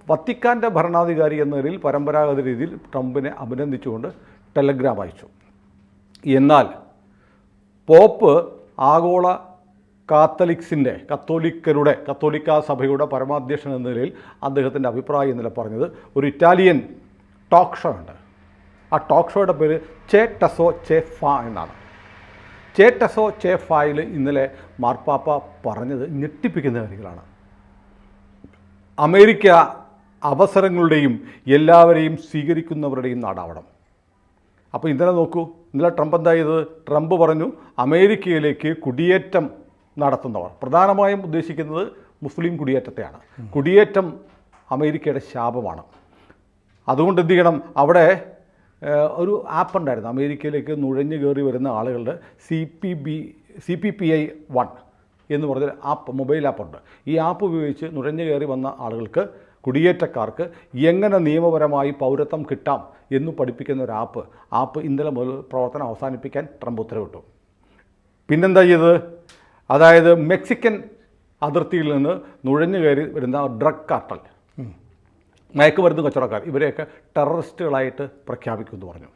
വത്തിക്കാൻ്റെ ഭരണാധികാരി എന്ന നിലയിൽ പരമ്പരാഗത രീതിയിൽ ട്രംപിനെ അഭിനന്ദിച്ചുകൊണ്ട് ടെലഗ്രാം അയച്ചു. എന്നാൽ പോപ്പ് ആഗോള കത്തോലിക്ക സഭയുടെ പരമാധ്യക്ഷൻ എന്ന നിലയിൽ അദ്ദേഹത്തിൻ്റെ അഭിപ്രായം ഇന്നലെ പറഞ്ഞത് ഒരു ഇറ്റാലിയൻ ടോക്ക് ഷോ ഉണ്ട്. ആ ടോക്ക് ഷോയുടെ പേര് ചെ ടെസോ ചെ ഫ എന്നാണ്. ചെ ടെസോ ചെ ഫയിൽ ഇന്നലെ മാർപ്പാപ്പ പറഞ്ഞത് ഞെട്ടിപ്പിക്കുന്ന കാര്യങ്ങളാണ്. അമേരിക്ക അവസരങ്ങളുടെയും എല്ലാവരെയും സ്വീകരിക്കുന്നവരുടെയും നാടാവണം. അപ്പോൾ ഇന്നലെ നോക്കൂ, ഇന്നലെ ട്രംപ് എന്താ ചെയ്തത്? ട്രംപ് പറഞ്ഞു അമേരിക്കയിലേക്ക് കുടിയേറ്റം നടത്തുന്നവർ, പ്രധാനമായും ഉദ്ദേശിക്കുന്നത് മുസ്ലിം കുടിയേറ്റത്തെയാണ്. കുടിയേറ്റം അമേരിക്കയുടെ ശാപമാണ്. അതുകൊണ്ട് എന്ത് ചെയ്യണം? അവിടെ ഒരു ആപ്പ് ഉണ്ടായിരുന്നു, അമേരിക്കയിലേക്ക് നുഴഞ്ഞു കയറി വരുന്ന ആളുകളുടെ CPPI 1 എന്ന് പറഞ്ഞൊരു ആപ്പ്, മൊബൈൽ ആപ്പുണ്ട്. ഈ ആപ്പ് ഉപയോഗിച്ച് നുഴഞ്ഞു കയറി വന്ന ആളുകൾക്ക്, കുടിയേറ്റക്കാർക്ക് എങ്ങനെ നിയമപരമായി പൗരത്വം കിട്ടാം എന്ന് പഠിപ്പിക്കുന്ന ഒരു ആപ്പ് ഇന്നലെ മുതൽ പ്രവർത്തനം അവസാനിപ്പിക്കാൻ ട്രംപ് ഉത്തരവിട്ടു. പിന്നെന്താ ചെയ്തത്? അതായത് മെക്സിക്കൻ അതിർത്തിയിൽ നിന്ന് നുഴഞ്ഞു കയറി വരുന്ന ഡ്രഗ് കാർട്ടൽ, മയക്കുമരുന്ന് കച്ചവടക്കാർ, ഇവരെയൊക്കെ ടെററിസ്റ്റുകളായിട്ട് പ്രഖ്യാപിക്കുമെന്ന് പറഞ്ഞു.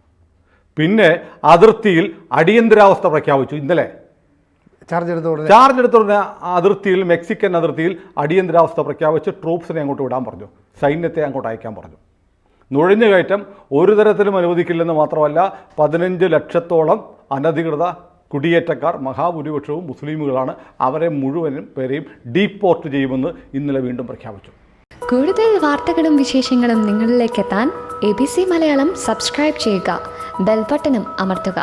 പിന്നെ അതിർത്തിയിൽ അടിയന്തരാവസ്ഥ പ്രഖ്യാപിച്ചു. ഇന്നലെ ചാർജ് എടുത്തുടനെ അതിർത്തിയിൽ, മെക്സിക്കൻ അതിർത്തിയിൽ അടിയന്തരാവസ്ഥ പ്രഖ്യാപിച്ച് ട്രൂപ്സിനെ അങ്ങോട്ട് വിടാൻ പറഞ്ഞു, സൈന്യത്തെ അങ്ങോട്ട് അയക്കാൻ പറഞ്ഞു. നുഴഞ്ഞുകയറ്റം ഒരു തരത്തിലും അനുവദിക്കില്ലെന്ന് മാത്രമല്ല 15 ലക്ഷത്തോളം അനധികൃത കുടിയേറ്റക്കാർ, മഹാഭൂരിപക്ഷവും മുസ്ലിമുകളാണ്, അവരെ മുഴുവനും പേരെയും ഡീപ്പോർട്ട് ചെയ്യുമെന്ന് ഇന്നലെ വീണ്ടും പ്രഖ്യാപിച്ചു. കൂടുതൽ വാർത്തകളും വിശേഷങ്ങളും നിങ്ങളിലേക്ക് എത്താൻ ABC മലയാളം സബ്സ്ക്രൈബ് ചെയ്യുക, ബെൽ ബട്ടണും അമർത്തുക.